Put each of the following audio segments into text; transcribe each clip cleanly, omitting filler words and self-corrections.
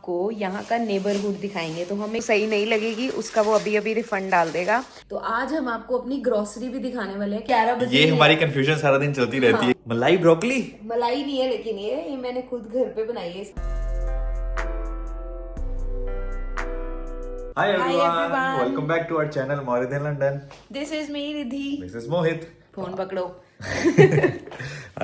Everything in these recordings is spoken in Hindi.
को यहाँ का नेबरहुड दिखाएंगे, तो हमें सही नहीं लगेगी उसका वो अभी अभी रिफंड डाल देगा। तो आज हम आपको अपनी ग्रोसरी भी दिखाने वाले हैं। 11 बजे ये हमारी कंफ्यूजन सारा दिन चलती रहती है। मलाई ब्रोकली मलाई नहीं है, लेकिन ये मैंने खुद घर पे बनाई है। Hi everyone, everyone. welcome back to our channel More than London. This is me Riddhi. This is Mohit. Phone पकड़ो।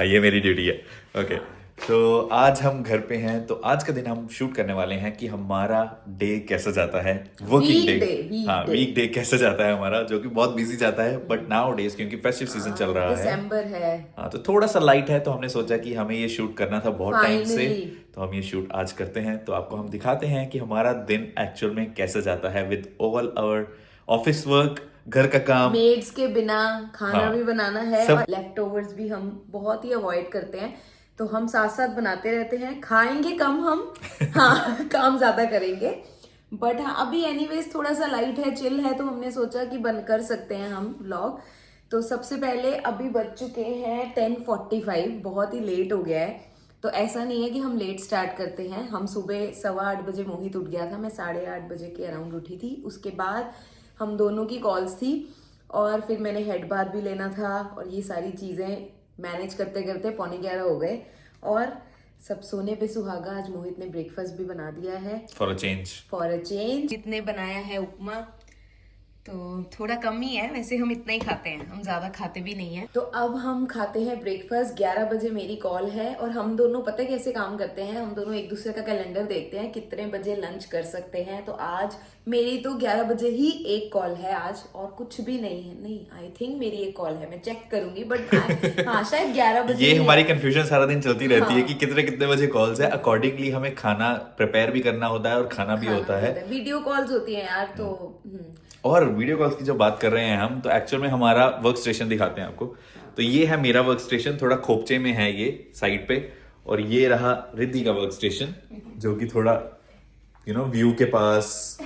ये मेरी ड्यूटी है। ओके, तो आज हम घर पे हैं, तो आज का दिन हम शूट करने वाले हैं कि हमारा डे कैसा जाता है, वर्किंग डे। हाँ, वीक डे कैसे जाता है हमारा, जो कि बहुत बिजी जाता है। बट नाउ डेज क्योंकि फेस्टिव सीजन चल रहा है, दिसंबर है, हाँ, तो थोड़ा सा लाइट है, तो हमने सोचा कि हमें ये शूट करना था बहुत टाइम से, तो हम ये शूट आज करते हैं। तो आपको हम दिखाते हैं कि हमारा दिन एक्चुअल में कैसे जाता है with all our office work, घर का काम, मेड्स के बिना खाना हाँ, भी बनाना है, सब। और लेफ्ट ओवर्स भी हम बहुत ही अवॉइड करते हैं, तो हम साथ साथ बनाते रहते हैं। खाएंगे कम हम, हाँ, काम ज्यादा करेंगे। बट हाँ, अभी एनीवेज थोड़ा सा लाइट है, चिल है, तो हमने सोचा कि बंद कर सकते हैं हम व्लॉग। तो सबसे पहले अभी बज चुके हैं 10:45, बहुत ही लेट हो गया है। तो ऐसा नहीं है कि हम लेट स्टार्ट करते हैं। हम सुबह 8:15 बजे मोहित उठ गया था, मैं 8:30 बजे के अराउंड उठी थी। उसके बाद हम दोनों की कॉल्स थी, और फिर मैंने हेड बाथ भी लेना था, और ये सारी चीजें मैनेज करते करते 11:45 हो गए। और सब सोने पे सुहागा, आज मोहित ने ब्रेकफास्ट भी बना दिया है फॉर अ चेंज। जितने बनाया है उपमा, तो थोड़ा कम ही है, वैसे हम इतना ही खाते हैं, हम ज्यादा खाते भी नहीं है। तो अब हम खाते हैं ब्रेकफास्ट। 11 बजे मेरी कॉल है, और हम दोनों पता है कैसे काम करते हैं, हम दोनों एक दूसरे का कैलेंडर देखते हैं कितने बजे लंच कर सकते हैं। तो आज मेरी तो 11 बजे ही एक कॉल है आज, और कुछ भी नहीं है। नहीं, आई थिंक मेरी एक कॉल है, मैं चेक करूंगी, बट हाँ, शायद 11 बजे। ये हमारी कंफ्यूजन सारा दिन चलती रहती है कि कितने कितने बजे कॉल्स है। अकॉर्डिंगली हमें खाना प्रिपेयर भी करना होता है और खाना भी होता है। वीडियो कॉल्स होती हैं यार, तो और वीडियो कॉल्स की जो बात कर रहे हैं हम, तो एक्चुअल में हमारा वर्क स्टेशन दिखाते हैं आपको। तो ये है मेरा वर्क स्टेशन, थोड़ा खोपचे में है ये साइड पे, और ये रहा रिद्धि का वर्क स्टेशन, जो कि थोड़ा व्यू के पास,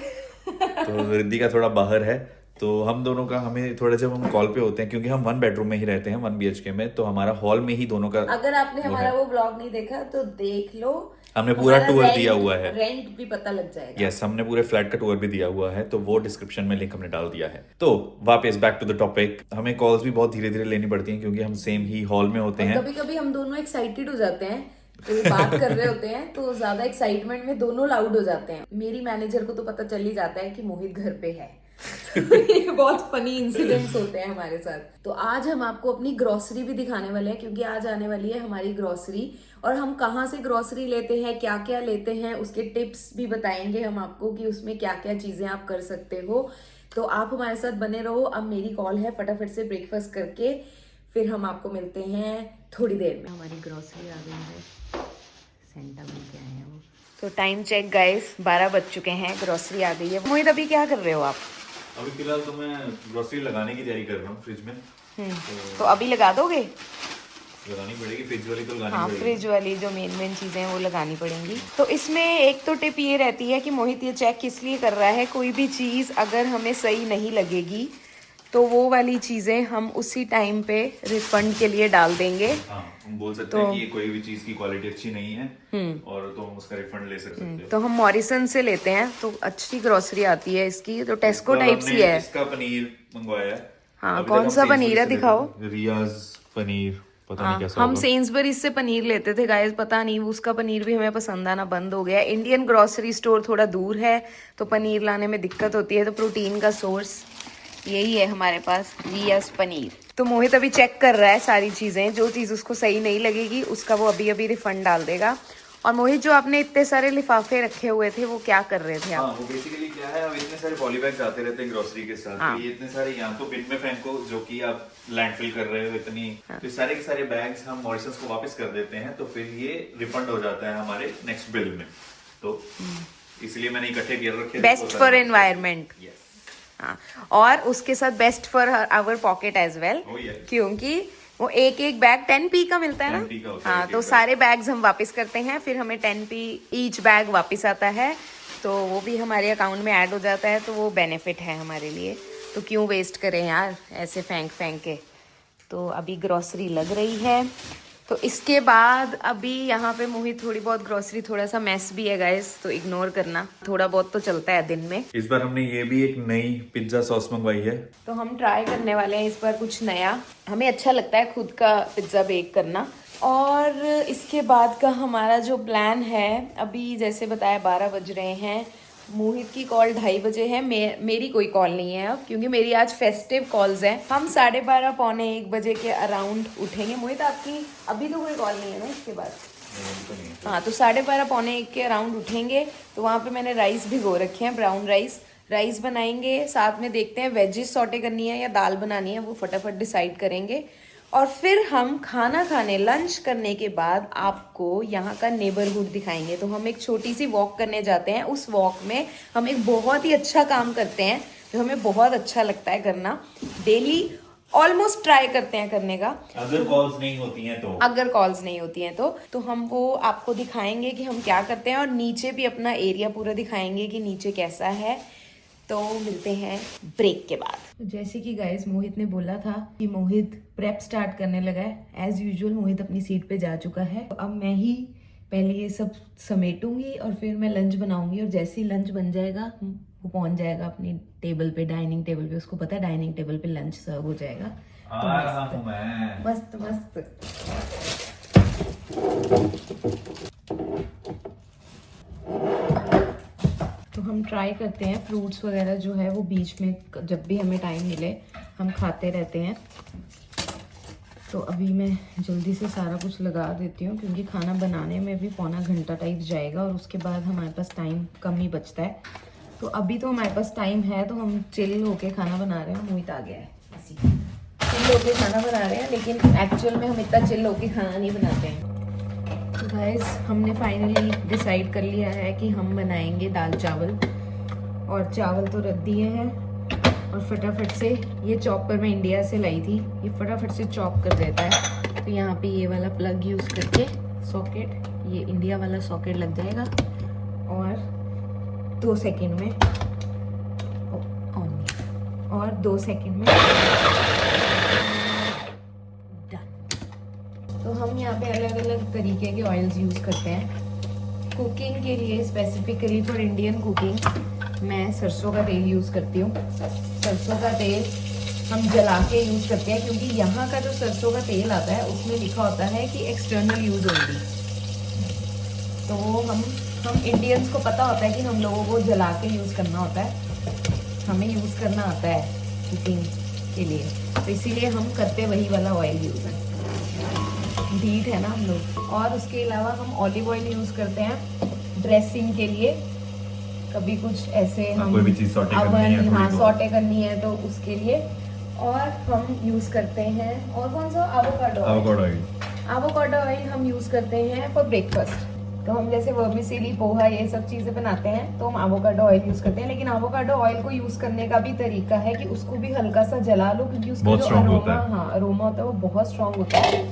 तो रिद्धि का थोड़ा बाहर है। तो हम दोनों का, हमें थोड़ा, जब हम कॉल पे होते हैं, क्योंकि हम 1 बेडरूम में ही रहते हैं, 1 BHK में, तो हमारा हॉल में ही दोनों का। अगर आपने हमारा वो ब्लॉग नहीं देखा तो देख लो, हमने पूरा टूर दिया हुआ है, रेंट भी पता लग जाएगा। यस, हमने पूरे फ्लैट का टूर भी दिया हुआ है, तो वो डिस्क्रिप्शन में लिंक हमने डाल दिया है। तो वापस बैक टू द टॉपिक, हमें कॉल्स भी बहुत धीरे धीरे लेनी पड़ती हैं, क्योंकि हम सेम ही हॉल में होते हैं। कभी कभी हम दोनों एक्साइटेड हो जाते हैं, तो ये बात कर रहे होते हैं, तो ज्यादा एक्साइटमेंट में दोनों लाउड हो जाते हैं। मेरी मैनेजर को तो पता चल ही जाता है कि मोहित घर पे है। ये बहुत फनी इंसिडेंट्स होते हैं हमारे साथ। तो आज हम आपको अपनी ग्रोसरी भी दिखाने वाले हैं, क्योंकि आज आने वाली है हमारी ग्रोसरी, और हम कहाँ से ग्रोसरी लेते हैं, क्या क्या लेते हैं, उसके टिप्स भी बताएंगे हम आपको कि उसमें क्या क्या चीजें आप कर सकते हो। तो आप हमारे साथ बने रहो। अब मेरी कॉल है, फटाफट से ब्रेकफास्ट करके फिर हम आपको मिलते हैं थोड़ी देर में। हमारी ग्रोसरी आ गई है, सेंटा में क्या है वो। तो टाइम चेक गाइस, 12 बज चुके हैं, ग्रोसरी आ गई है। मोहित अभी क्या कर रहे हो आप? अभी फिलहाल तो मैं ग्रोसरी लगाने की तैयारी कर रहा हूँ फ्रिज में। तो अभी लगा दोगे? लगानी पड़ेगी, फ्रिज वाली तो लगानी हाँ, पड़ेगी। फ्रिज वाली जो मेन चीजें हैं वो लगानी पड़ेंगी। तो इसमें एक तो टिप ये रहती है कि मोहित ये चेक किस लिए कर रहा है, कोई भी चीज अगर हमें सही नहीं लगेगी तो वो वाली चीजें हम उसी टाइम पे रिफंड के लिए डाल देंगे। हाँ, हम बोल सकते हैं कि कोई भी चीज की क्वालिटी अच्छी नहीं है, और तो हम उसका रिफंड ले सकते हैं। तो हम मॉरिसन से लेते हैं, तो अच्छी ग्रोसरी आती है इसकी, तो टेस्को टाइप सी है। इसका पनीर मंगवाया है। हाँ, कौन सा पनीर है दिखाओ? रियाज पनीर, पता नहीं कैसा हम होगा। सेन्सबरीज से पनीर लेते थे गाइस, पता नहीं उसका पनीर भी हमें पसंद आना बंद हो गया। इंडियन ग्रोसरी स्टोर थोड़ा दूर है, तो पनीर लाने में दिक्कत होती है। तो प्रोटीन का सोर्स यही है हमारे पास, रियाज पनीर। तो मोहित अभी चेक कर रहा है सारी चीजें, जो चीज उसको सही नहीं लगेगी उसका वो अभी अभी रिफंड डाल देगा। और मोहित, जो आपने इतने सारे लिफाफे रखे हुए थे, वो क्या कर रहे थे आप? हाँ, वो बेसिकली क्या है, अब इतने सारे पॉली बैग्स आते रहते हैं ग्रोसरी के साथ। हाँ। तो ये इतने सारे यहाँ तो बिन में फेंको, जो कि आप लैंडफिल कर रहे हो इतनी। तो सारे के सारे बैग्स हम मॉरिसन्स को वापस कर देते हैं, तो फिर ये रिफंड हो जाता है हमारे नेक्स्ट बिल में। तो इसलिए मैंने इकट्ठे कर रखे। Best for environment. हाँ, और उसके साथ best for our pocket as well, क्योंकि वो एक एक बैग 10p का मिलता है 10p का ना। होता है हाँ, एक तो एक सारे बैग्स हम वापस करते हैं, फिर हमें 10p ईच बैग वापस आता है, तो वो भी हमारे अकाउंट में ऐड हो जाता है, तो वो बेनिफिट है हमारे लिए। तो क्यों वेस्ट करें यार ऐसे फेंक के। तो अभी ग्रोसरी लग रही है, तो इसके बाद अभी यहाँ पे मोहित थोड़ी बहुत ग्रोसरी, थोड़ा सा मेस भी है गाइस, तो इग्नोर करना, थोड़ा बहुत तो चलता है दिन में। इस बार हमने ये भी एक नई पिज्जा सॉस मंगवाई है, तो हम ट्राई करने वाले हैं इस बार कुछ नया। हमें अच्छा लगता है खुद का पिज्ज़ा बेक करना। और इसके बाद का हमारा जो प्लान है, अभी जैसे बताया 12 बज रहे हैं, मोहित की कॉल 2:30 बजे है, मेरी कोई कॉल नहीं है अब, क्योंकि मेरी आज फेस्टिव कॉल्स हैं। हम 12:30 पौने 1 बजे के अराउंड उठेंगे। मोहित आपकी अभी तो कोई कॉल नहीं है ना इसके बाद? हाँ, तो 12:30 पौने 1 के अराउंड उठेंगे। तो वहाँ पे मैंने राइस भिगो रखे हैं, ब्राउन राइस बनाएंगे। साथ में देखते हैं वेजिस सॉटे करनी है या दाल बनानी है, वो फटाफट डिसाइड करेंगे। और फिर हम खाना खाने, लंच करने के बाद आपको यहाँ का नेबरहुड दिखाएंगे। तो हम एक छोटी सी वॉक करने जाते हैं। उस वॉक में हम एक बहुत ही अच्छा काम करते हैं जो हमें बहुत अच्छा लगता है करना, डेली ऑलमोस्ट ट्राई करते हैं करने का। अगर कॉल्स नहीं होती हैं तो हम वो आपको दिखाएंगे कि हम क्या करते हैं, और नीचे भी अपना एरिया पूरा दिखाएंगे कि नीचे कैसा है। तो मिलते हैं ब्रेक के बाद। जैसे कि गाइस मोहित ने बोला था कि मोहित प्रेप स्टार्ट करने लगा है। एज यूजुअल मोहित अपनी सीट पे जा चुका है। तो अब मैं ही पहले ये सब समेटूंगी और फिर मैं लंच बनाऊंगी, और जैसे ही लंच बन जाएगा वो पहुंच जाएगा अपनी टेबल पे, डाइनिंग टेबल पे। उसको पता है डाइनिंग टेबल पे लंच सर्व हो जाएगा। तो मस्त मस्त। तो हम ट्राई करते हैं फ्रूट्स वगैरह जो है वो बीच में, जब भी हमें टाइम मिले हम खाते रहते हैं। तो अभी मैं जल्दी से सारा कुछ लगा देती हूँ, क्योंकि खाना बनाने में भी पौना घंटा टाइप जाएगा, और उसके बाद हमारे पास टाइम कम ही बचता है। तो अभी तो हमारे पास टाइम है, तो हम चिल होके खाना बना रहे हैं। मोहित आ गया है, चिल होके खाना बना रहे हैं, लेकिन एक्चुअल में हम इतना चिल होके खाना नहीं बनाते हैं। तो गाइस हमने फाइनली डिसाइड कर लिया है कि हम बनाएंगे दाल चावल, और चावल तो रख दिए हैं। और फटाफट से ये चॉपर मैं इंडिया से लाई थी, ये फटाफट से चॉप कर देता है। तो यहाँ पे ये वाला प्लग यूज़ करके सॉकेट, ये इंडिया वाला सॉकेट लग जाएगा, और 2 सेकंड में ऑन, और 2 सेकंड में डन। तो हम यहाँ पे अलग अलग तरीके के ऑयल्स यूज़ करते हैं कुकिंग के लिए। स्पेसिफिकली फॉर इंडियन कुकिंग मैं सरसों का तेल यूज़ करती हूँ। सरसों का तेल हम जला के यूज़ करते हैं, क्योंकि यहाँ का जो सरसों का तेल आता है उसमें लिखा होता है कि एक्सटर्नल यूज़ ओनली। तो हम इंडियंस को पता होता है कि हम लोगों को जला के यूज़ करना होता है, हमें यूज़ करना आता है कुकिंग के लिए। तो इसीलिए हम करते वही वाला ऑयल यूज़ है, ढीठ है ना हम लोग। और उसके अलावा हम ऑलिव ऑयल यूज़ करते हैं ड्रेसिंग के लिए। कभी कुछ ऐसे हम कोई भी चीज सॉटे सॉटे करनी है तो उसके लिए। और हम यूज़ करते हैं, और कौन सा, एवोकाडो ऑयल हम यूज़ करते हैं फॉर ब्रेकफास्ट। तो हम जैसे वर्मिसेली, पोहा, ये सब चीज़ें बनाते हैं तो हम एवोकाडो ऑयल यूज़ करते हैं। लेकिन एवोकाडो ऑयल को यूज़ करने का भी तरीका है कि उसको भी हल्का सा जला लो, क्योंकि उसका जो अरोमा होता है वो बहुत स्ट्रॉन्ग होता है,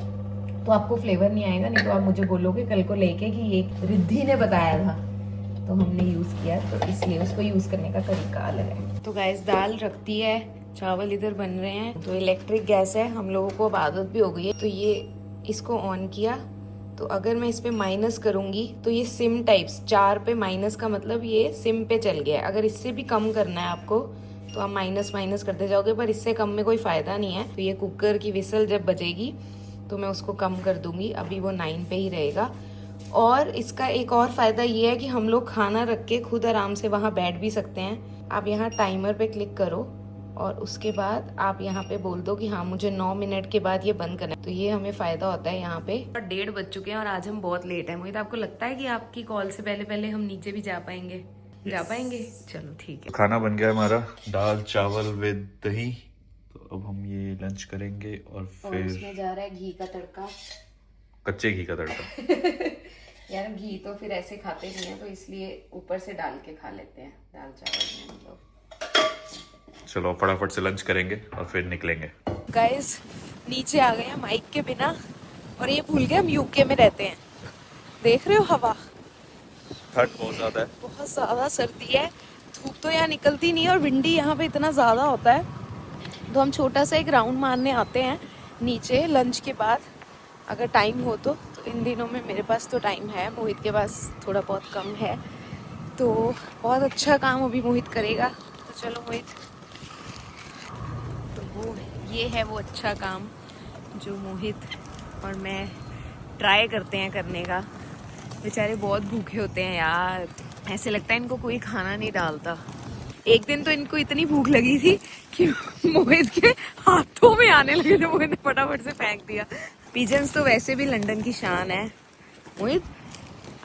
तो आपको फ्लेवर नहीं आएगा। नहीं तो आप मुझे बोलोगे कल को लेके कि ये रिद्धि ने बताया था, तो हमने यूज़ किया, तो इसलिए उसको यूज़ करने का तरीका अलग है। तो गाइस दाल रखती है, चावल इधर बन रहे हैं। तो इलेक्ट्रिक गैस है, हम लोगों को अब आदत भी हो गई है। तो ये इसको ऑन किया, तो अगर मैं इस पे माइनस करूँगी तो ये सिम टाइप्स 4 पे माइनस का मतलब ये सिम पे चल गया है। अगर इससे भी कम करना है आपको तो आप माइनस करते जाओगे, पर इससे कम में कोई फ़ायदा नहीं है। तो ये कुकर की विसल जब बजेगी तो मैं उसको कम कर दूंगी, अभी वो 9 पे ही रहेगा। और इसका एक और फ़ायदा ये है कि हम लोग खाना रख के खुद आराम से वहाँ बैठ भी सकते हैं। आप यहाँ टाइमर पे क्लिक करो और उसके बाद आप यहाँ पे बोल दो कि हाँ मुझे 9 मिनट के बाद ये बंद करना है, तो ये हमें फ़ायदा होता है यहाँ पे। और 1:30 बज चुके हैं और आज हम बहुत लेट हैं। मोहित आपको लगता है कि आपकी कॉल से पहले हम नीचे भी जा पाएंगे? जा पाएंगे, चलो ठीक है। खाना बन गया हमारा, दाल चावल विद दही। तो अब हम ये लंच करेंगे और फिर उसमें जा रहा है घी का तड़का, कच्चे घी का तड़का। यार घी तो फिर ऐसे खाते नहीं है, तो इसलिए ऊपर से डाल के खा लेते हैं दाल चावल में हम लोग। चलो फटाफट से लंच करेंगे और फिर निकलेंगे। गाइस नीचे आ गए हैं माइक के बिना, और ये भूल गए हम यूके में रहते हैं। देख रहे हो हवा, ठंड बहुत ज़्यादा है, बहुत ज़्यादा सर्दी है। धूप तो यहाँ निकलती नहीं है, और विंडी यहाँ पे इतना ज़्यादा होता है। तो हम छोटा सा एक राउंड मारने आते हैं नीचे लंच के बाद, अगर टाइम हो तो इन दिनों में मेरे पास तो टाइम है, मोहित के पास थोड़ा बहुत कम है, तो बहुत अच्छा काम अभी मोहित करेगा। तो चलो मोहित, तो वो ये है वो अच्छा काम जो मोहित और मैं ट्राई करते हैं करने का। बेचारे बहुत भूखे होते हैं यार, ऐसे लगता है इनको कोई खाना नहीं डालता। एक दिन तो इनको इतनी भूख लगी थी कि मोहित के हाथों में आने लगे थे, मोहित ने फटाफट से फेंक दिया। पिजन्स तो वैसे भी लंदन की शान है। मोहित,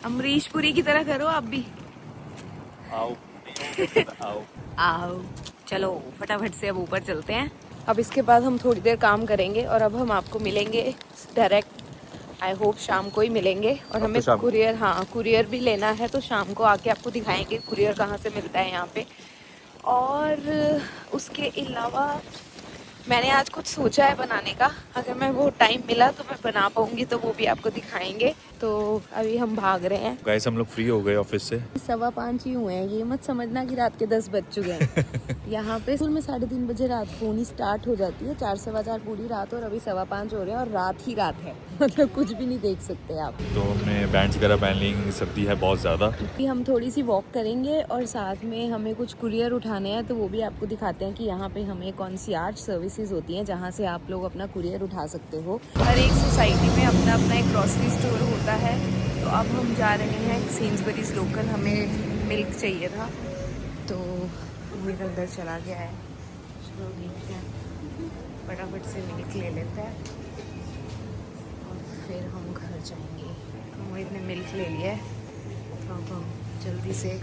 अमरीश पुरी की तरह करो आप भी। आओ आओ। आओ, चलो फटाफट से अब ऊपर चलते हैं। अब इसके बाद हम थोड़ी देर काम करेंगे और अब हम आपको मिलेंगे डायरेक्ट, आई होप शाम को ही मिलेंगे। और हमें कुरियर, हाँ कुरियर भी लेना है, तो शाम को आके आपको दिखाएंगे कुरियर कहाँ से मिलता है यहाँ पे। और उसके अलावा मैंने आज कुछ सोचा है बनाने का, अगर मैं वो टाइम मिला तो मैं बना पाऊंगी तो वो भी आपको दिखाएंगे। तो अभी हम भाग रहे हैं। गाइस हम लोग फ्री हो गए ऑफिस से, 5:15 ही हुए हैं, ये मत समझना कि रात के 10 बज चुके हैं। यहाँ पे स्कूल में 3:30 बजे रात होनी स्टार्ट हो जाती है, 4 सवा 4 पूरी रात, और अभी 5:15 हो रहे हैं और रात ही रात है। मतलब कुछ भी नहीं देख सकते आप। तो हमने बैंड्स वगैरह पहन ली, सर्दी है बहुत ज़्यादा। हम थोड़ी सी वॉक करेंगे और साथ में हमें कुछ कुरियर उठाने हैं, तो वो भी आपको दिखाते हैं कि यहाँ पे हमें कॉन्सियार्ज सर्विसेज होती हैं जहाँ से आप लोग अपना कुरियर उठा सकते हो। हर एक सोसाइटी में अपना अपना एक ग्रॉसरी स्टोर होता है। तो अब हम जा रहे हैं सेंसबरीज लोकल, हमें मिल्क चाहिए था तो मोहित अंदर चला गया है। चलो देखते हैं, फटाफट से मिल्क ले लेते हैं और फिर हम घर जाएंगे। मोहित ने मिल्क ले लिया है, तो अब हम जल्दी से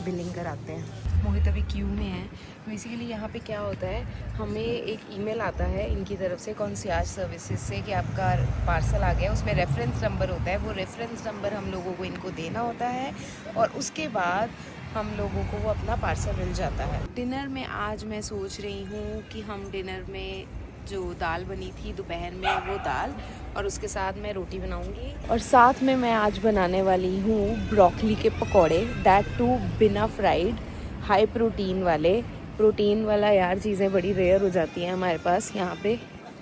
बिलिंग कराते हैं। मोहित अभी क्यू में है। बेसिकली यहाँ पे क्या होता है, हमें एक ईमेल आता है इनकी तरफ से कॉन्सियार्ज सर्विसेज से कि आपका पार्सल आ गया, उसमें रेफरेंस नंबर होता है, वो रेफरेंस नंबर हम लोगों को इनको देना होता है और उसके बाद हम लोगों को वो अपना पार्सल मिल जाता है। डिनर में आज मैं सोच रही हूँ कि हम डिनर में जो दाल बनी थी दोपहर में, वो दाल और उसके साथ मैं रोटी बनाऊंगी, और साथ में मैं आज बनाने वाली हूँ ब्रोकली के पकौड़े, दैट टू बिना फ्राइड, हाई प्रोटीन वाले। प्रोटीन वाला यार चीज़ें बड़ी रेयर हो जाती हैं हमारे पास यहाँ पे,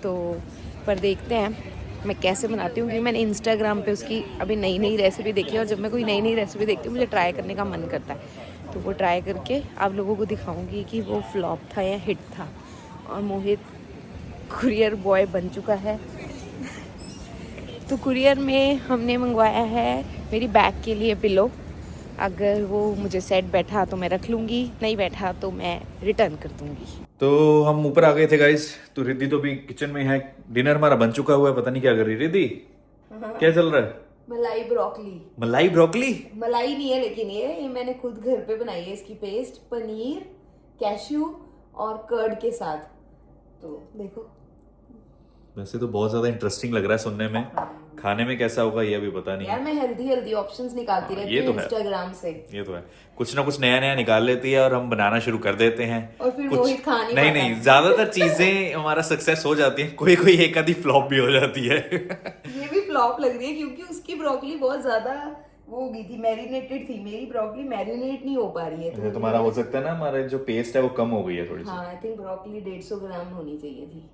तो पर देखते हैं मैं कैसे बनाती हूँ, क्योंकि मैंने इंस्टाग्राम पे उसकी अभी नई नई रेसिपी देखी है और जब मैं कोई नई नई रेसिपी देखती हूँ मुझे ट्राई करने का मन करता है। तो वो ट्राई करके आप लोगों को दिखाऊंगी कि वो फ्लॉप था या हिट था। और मोहित कुरियर बॉय बन चुका है। तो कुरियर में हमने मंगवाया है मेरी बैग के लिए पिलो, अगर वो मुझे सेट बैठा तो मैं रख लूँगी, नहीं बैठा तो मैं रिटर्न कर दूँगी। तो हम ऊपर आ गए थे गाइस, तो रिद्धि तो भी किचन में है, डिनर हमारा बन चुका हुआ है, पता नहीं क्या कर रही रिद्धि, क्या चल रहा है? मलाई ब्रोकली। मलाई ब्रोकली? मलाई नहीं है लेकिन ये मैंने खुद घर पे बनाई है। इसकी पेस्ट पनीर, कैश्यू और कर्ड के साथ, तो देखो। वैसे तो बहुत ज्यादा इंटरेस्टिंग लग रहा है सुनने में, खाने में कैसा होगा ये अभी पता नहीं। यार मैं हेल्दी ऑप्शंस निकालती रहती हूँ इंस्टाग्राम से। ये तो है, कुछ ना कुछ नया नया निकाल लेती है और हम बनाना शुरू कर देते हैं, और फिर मोहित खा नहीं नहीं नहीं, ज्यादातर चीजें हमारा सक्सेस हो जाती है, कोई कोई एक आधी फ्लॉप भी हो जाती है। ये भी फ्लॉप लग रही है क्योंकि उसकी ब्रोकली बहुत ज्यादा वो हो गई थी, मैरिनेटेड थी। मेरी ब्रोकली मैरिनेट नहीं हो पा रही है, तो तुम्हारा हो सकता है ना, हमारा जो पेस्ट है वो कम हो गई है थोड़ी सी। हाँ, आई थिंक ब्रोकली 150 ग्राम होनी चाहिए थी।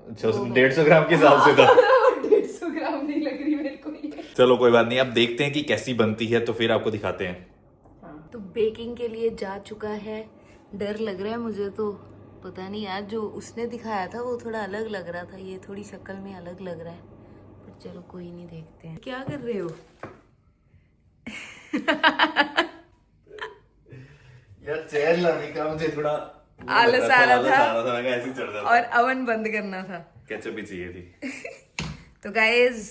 अच्छा, 150 ग्राम के हिसाब से था। 150 ग्राम नहीं लग रही मेरे को ये। चलो कोई बात नहीं, अब देखते हैं कि कैसी बनती है, तो फिर आपको दिखाते हैं। हाँ। तो बेकिंग के लिए जा चुका है। डर लग रहा है मुझे तो, पता नहीं यार, जो उसने दिखाया था वो थोड़ा अलग लग रहा था, ये थोड़ी शक्ल में अलग लग रहा है, पर चलो कोई नहीं, देखते हैं। क्या कर रहे हो? यार चेयर लाने का मुझे थोड़ा आलस आ रहा था ऐसे ही चढ़ जाता, और अवन बंद करना था, केचप भी चाहिए थी। तो गाइज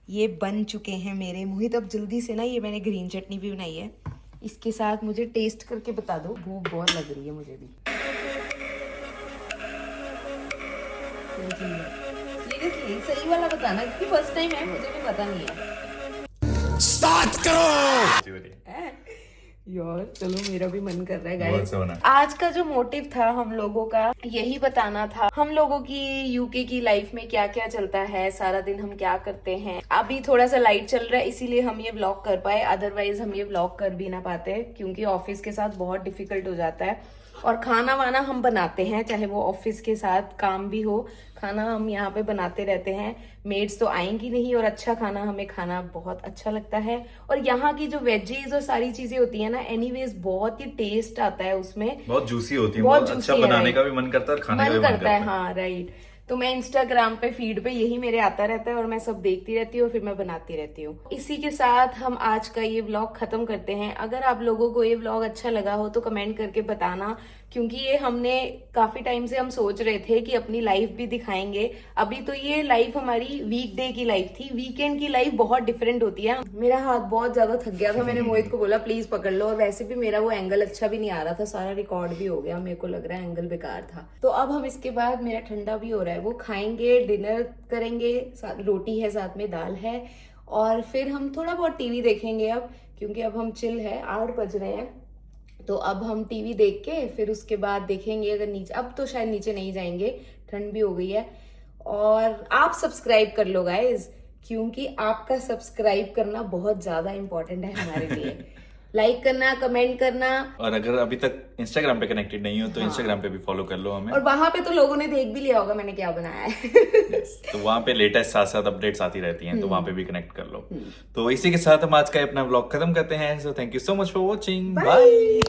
ये बन चुके हैं मेरे। मोहित अब जल्दी से ना, ये मैंने ग्रीन चटनी भी बनाई है, इसके साथ मुझे टेस्ट करके बता दो, भूख बहुत लग रही है मुझे भी। सीरियसली सही वाला बताना, क्योंकि फर्स्ट टाइम है, मुझे भी पता नहीं है। स्टार्ट करो यार चलो, मेरा भी मन कर रहा है बहुत गाइस। सोना। आज का जो मोटिव था हम लोगों का, यही बताना था हम लोगों की यूके की लाइफ में क्या क्या चलता है, सारा दिन हम क्या करते हैं। अभी थोड़ा सा लाइट चल रहा है इसीलिए हम ये व्लॉग कर पाए, अदरवाइज हम ये व्लॉग कर भी ना पाते, क्योंकि ऑफिस के साथ बहुत डिफिकल्ट हो जाता है। और खाना वाना हम बनाते हैं, चाहे वो ऑफिस के साथ काम भी हो, खाना हम यहाँ पे बनाते रहते हैं, मेड्स तो आएंगी नहीं और अच्छा खाना हमें खाना बहुत अच्छा लगता है। और यहाँ की जो वेजीज और सारी चीजें होती है ना, एनीवेज बहुत ही टेस्ट आता है उसमें, बहुत जूसी होती है, बहुत बहुत अच्छा juicy है, बनाने right? का भी मन करता है और खाने का भी मन करता है। हाँ राइट। तो मैं इंस्टाग्राम पे फीड पे यही मेरे आता रहता है और मैं सब देखती रहती हूँ और फिर मैं बनाती रहती हूँ। इसी के साथ हम आज का ये व्लॉग खत्म करते हैं। अगर आप लोगों को ये व्लॉग अच्छा लगा हो तो कमेंट करके बताना, क्योंकि ये हमने काफी टाइम से हम सोच रहे थे कि अपनी लाइफ भी दिखाएंगे। अभी तो ये लाइफ हमारी वीकडे की लाइफ थी, वीकेंड की लाइफ बहुत डिफरेंट होती है। मेरा हाथ बहुत ज्यादा थक गया था, मैंने मोहित को बोला प्लीज पकड़ लो, और वैसे भी मेरा वो एंगल अच्छा भी नहीं आ रहा था, सारा रिकॉर्ड भी हो गया, मेरे को लग रहा है एंगल बेकार था। तो अब हम इसके बाद, मेरा ठंडा भी हो रहा है, वो खाएंगे, डिनर करेंगे, रोटी है साथ में, दाल है, और फिर हम थोड़ा बहुत टीवी देखेंगे अब, क्योंकि अब हम चिल है, 8 बज रहे हैं। तो अब हम टीवी देख के फिर उसके बाद देखेंगे, अगर नीचे, अब तो शायद नीचे नहीं जाएंगे, ठंड भी हो गई है। और आप सब्सक्राइब कर लो गाइज, क्योंकि आपका सब्सक्राइब करना बहुत ज्यादा इंपॉर्टेंट है हमारे लिए। लाइक करना, कमेंट करना, और अगर अभी तक इंस्टाग्राम पे कनेक्टेड नहीं हो तो हाँ। इंस्टाग्राम पे भी फॉलो कर लो हमें। और वहां पे तो लोगों ने देख भी लिया होगा मैंने क्या बनाया है। Yes, तो वहां पे लेटेस्ट साथ साथ अपडेट्स आती रहती हैं, तो वहां पे भी कनेक्ट कर लो। तो इसी के साथ हम आज का अपना व्लॉग खत्म करते हैं। So thank you so much for watching, bye.